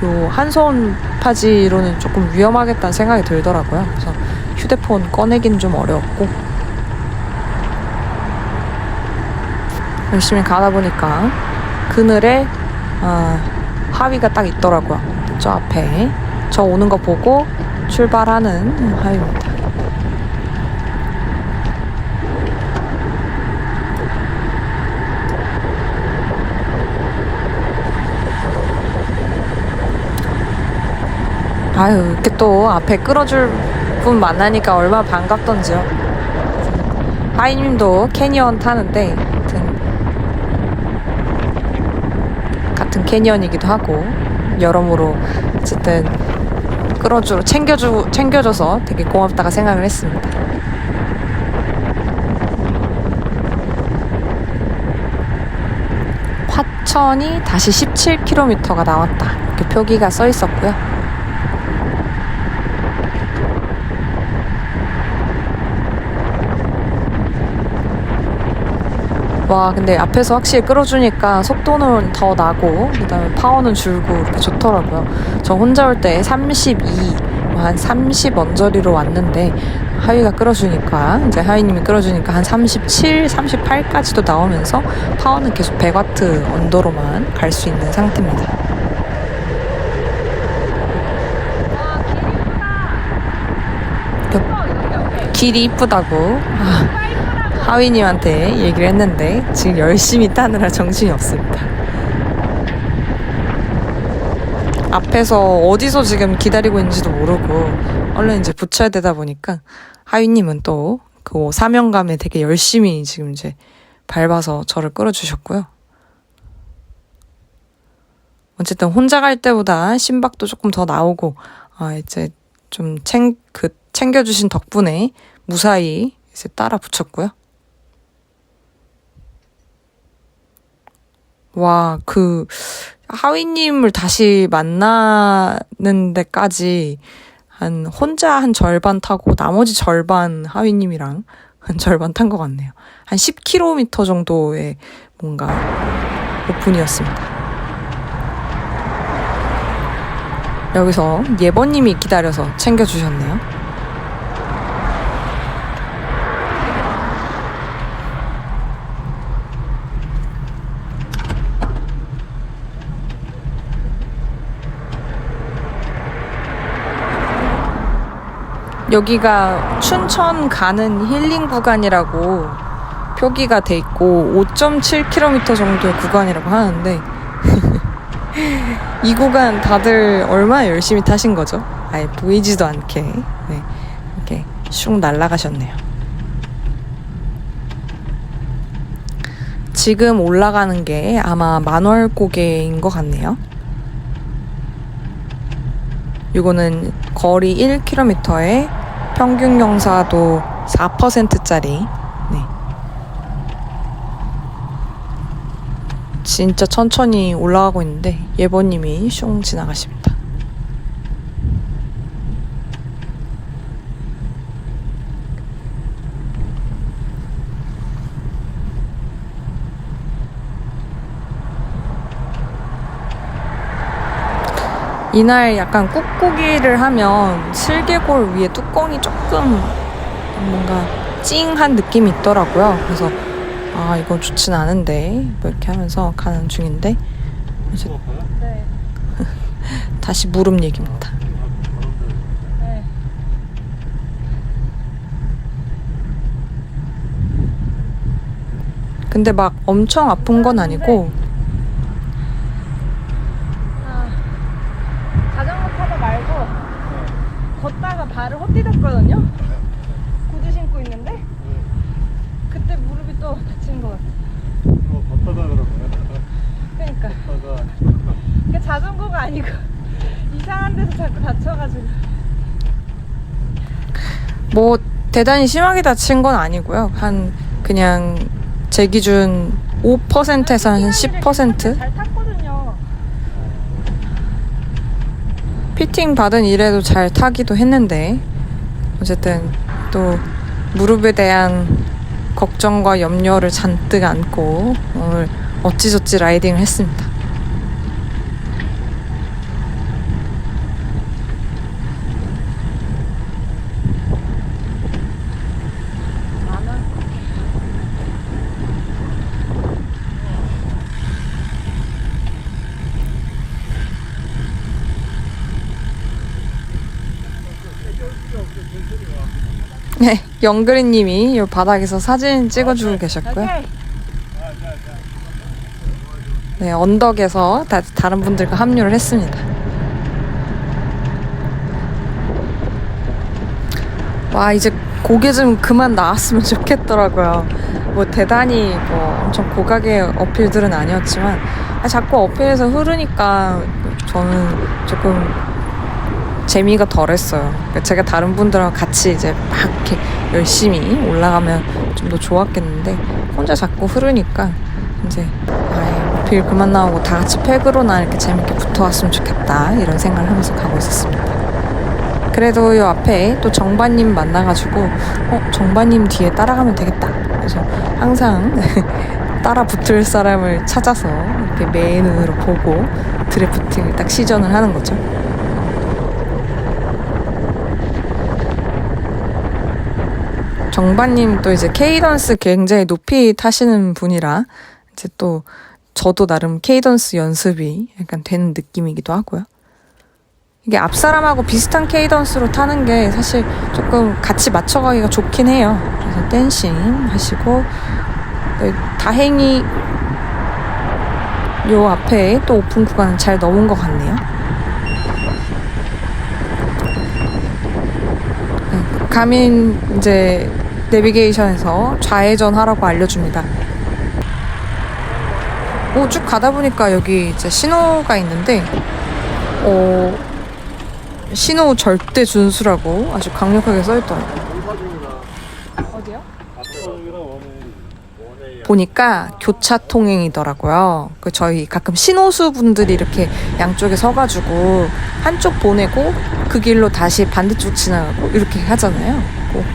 요 한손 파지로는 조금 위험하겠다는 생각이 들더라고요. 그래서 휴대폰 꺼내긴 좀 어려웠고 열심히 가다 보니까 그늘에 하위가 딱 있더라고요. 저 앞에 저 오는 거 보고 출발하는 하위입니다. 이렇게 또 앞에 끌어줄 분 만나니까 얼마나 반갑던지요. 하이님도 캐니언 타는데 같은 캐니언이기도 하고 여러모로 어쨌든 챙겨줘서 되게 고맙다가 생각을 했습니다. 화천이 다시 17km가 나왔다 이렇게 표기가 써 있었고요. 와, 근데 앞에서 확실히 끌어주니까 속도는 더 나고 그다음에 파워는 줄고 이렇게 좋더라고요. 저 혼자 올 때 32, 한 30 언저리로 왔는데 하위가 끌어주니까 이제 하위님이 끌어주니까 한 37, 38까지도 나오면서 파워는 계속 100W 언더로만 갈 수 있는 상태입니다. 휠이 이쁘다고 하위님한테 얘기를 했는데 지금 열심히 타느라 정신이 없습니다. 앞에서 어디서 지금 기다리고 있는지도 모르고 얼른 이제 붙여야 되다 보니까 하위님은 또 그 사명감에 되게 열심히 지금 이제 밟아서 저를 끌어주셨고요. 어쨌든 혼자 갈 때보다 심박도 조금 더 나오고 이제 좀 챙겨주신 덕분에 무사히 이제 따라 붙였고요. 와, 하위님을 다시 만나는 데까지 혼자 한 절반 타고 나머지 절반 하위님이랑 한 절반 탄 것 같네요. 한 10km 정도의 뭔가 오픈이었습니다. 여기서 예번님이 기다려서 챙겨주셨네요. 여기가 춘천 가는 힐링 구간이라고 표기가 돼 있고 5.7km 정도의 구간이라고 하는데 이 구간 다들 얼마나 열심히 타신 거죠? 아예 보이지도 않게 네, 이렇게 슉 날아가셨네요. 지금 올라가는 게 아마 만월고개인 것 같네요. 이거는 거리 1km에 평균 경사도 4%짜리 네. 진짜 천천히 올라가고 있는데 예보님이 슝 지나가십니다. 이날 약간 꾹꾹이를 하면 슬개골 위에 뚜껑이 조금 뭔가 찡한 느낌이 있더라고요. 그래서 이건 좋진 않은데 뭐 이렇게 하면서 가는 중인데 이제 네. 다시 무릎 얘기입니다. 네. 근데 막 엄청 아픈 건 아니고 자전거 타다 말고 걷다가 발을 헛디뎠거든요. 구두 신고 있는데 그때 무릎이 또 다친 것 같아. 걷다가 그런 거야? 그러니까 그게 자전거가 아니고 이상한 데서 자꾸 다쳐가지고. 뭐 대단히 심하게 다친 건 아니고요. 그냥 제 기준 5%에서 한 10%? 잘 탔거든요. 피팅 받은 이래도 잘 타기도 했는데 어쨌든 또 무릎에 대한 걱정과 염려를 잔뜩 안고 오늘 어찌저찌 라이딩을 했습니다. 네, 영그리님이 이 바닥에서 사진 찍어주고 계셨고요. 네, 언덕에서 다른 분들과 합류를 했습니다. 와, 이제 고개 좀 그만 나왔으면 좋겠더라고요. 뭐 대단히 뭐 엄청 고각의 어필들은 아니었지만 자꾸 어필해서 흐르니까 저는 조금 재미가 덜했어요. 그러니까 제가 다른 분들하고 같이 이제 막 이렇게 열심히 올라가면 좀 더 좋았겠는데 혼자 자꾸 흐르니까 이제 어필 그만 나오고 다 같이 팩으로나 이렇게 재밌게 붙어왔으면 좋겠다 이런 생각을 하면서 가고 있었습니다. 그래도 이 앞에 또 정바님 만나가지고 정바님 뒤에 따라가면 되겠다. 그래서 항상 따라 붙을 사람을 찾아서 이렇게 매 눈으로 보고 드래프팅을 딱 시전을 하는 거죠. 정바님 또 이제 케이던스 굉장히 높이 타시는 분이라 이제 또 저도 나름 케이던스 연습이 약간 되는 느낌이기도 하고요. 이게 앞 사람하고 비슷한 케이던스로 타는 게 사실 조금 같이 맞춰가기가 좋긴 해요. 그래서 댄싱 하시고 네, 다행히 요 앞에 또 오픈 구간은 잘 넘은 것 같네요. 네, 가민 이제 내비게이션에서 좌회전 하라고 알려줍니다. 쭉 가다 보니까 여기 이제 신호가 있는데 신호 절대 준수라고 아주 강력하게 써있더라고요. 어디요? 보니까 교차 통행이더라고요. 저희 가끔 신호수 분들이 이렇게 양쪽에 서가지고 한쪽 보내고 그 길로 다시 반대쪽 지나가고 이렇게 하잖아요.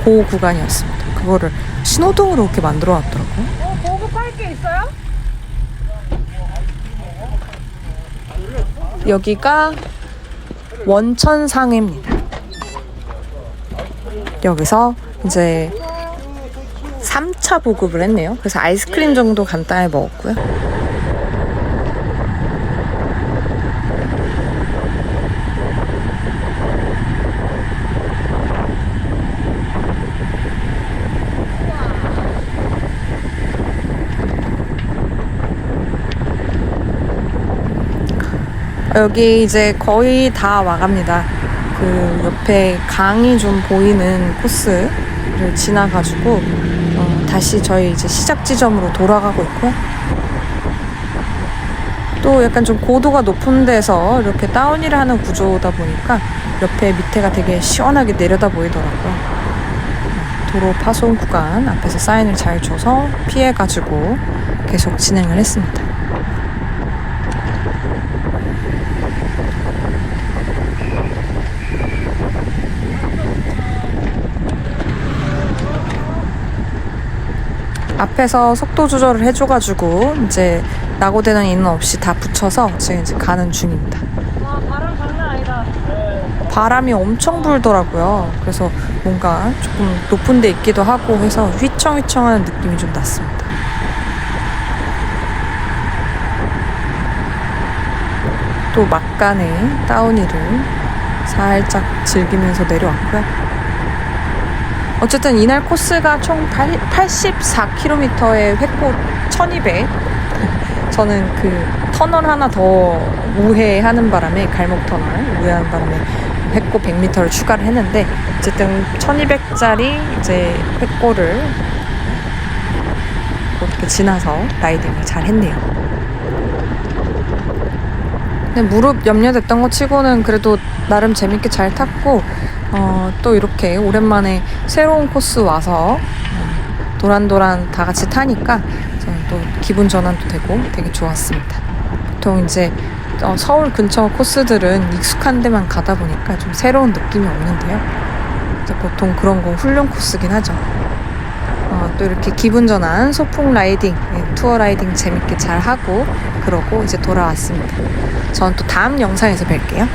그 구간이었습니다. 그거를 신호등으로 이렇게 만들어 놨더라고요. 보급할 게 있어요? 여기가 원천상회입니다. 여기서 이제 3차 보급을 했네요. 그래서 아이스크림 정도 간단히 먹었고요. 여기 이제 거의 다 와갑니다. 그 옆에 강이 좀 보이는 코스를 지나가지고 다시 저희 이제 시작 지점으로 돌아가고 있고요. 또 약간 좀 고도가 높은 데서 이렇게 다운힐을 하는 구조다 보니까 옆에 밑에가 되게 시원하게 내려다 보이더라고요. 도로 파손 구간 앞에서 사인을 잘 줘서 피해가지고 계속 진행을 했습니다. 앞에서 속도 조절을 해줘가지고 이제 낙오되는 인원 없이 다 붙여서 지금 이제 가는 중입니다. 와, 바람 장난 아니다. 바람이 엄청 불더라고요. 그래서 뭔가 조금 높은 데 있기도 하고 해서 휘청휘청하는 느낌이 좀 났습니다. 또 막간에 다운힐을 살짝 즐기면서 내려왔고요. 어쨌든 이날 코스가 총 84km의 획고 1200. 저는 그 터널 하나 더 우회하는 바람에 갈목 터널 우회하는 바람에 획고 100m를 추가를 했는데 어쨌든 1200짜리 이제 획고를 그렇게 지나서 라이딩을 잘 했네요. 근데 무릎 염려됐던 거 치고는 그래도 나름 재밌게 잘 탔고 또 이렇게 오랜만에 새로운 코스 와서 도란도란 다 같이 타니까 저는 또 기분 전환도 되고 되게 좋았습니다. 보통 이제 서울 근처 코스들은 익숙한 데만 가다 보니까 좀 새로운 느낌이 없는데요. 이제 보통 그런 거 훈련 코스긴 하죠. 또 이렇게 기분 전환 소풍 라이딩, 투어 라이딩 재밌게 잘 하고 그러고 이제 돌아왔습니다. 저는 또 다음 영상에서 뵐게요.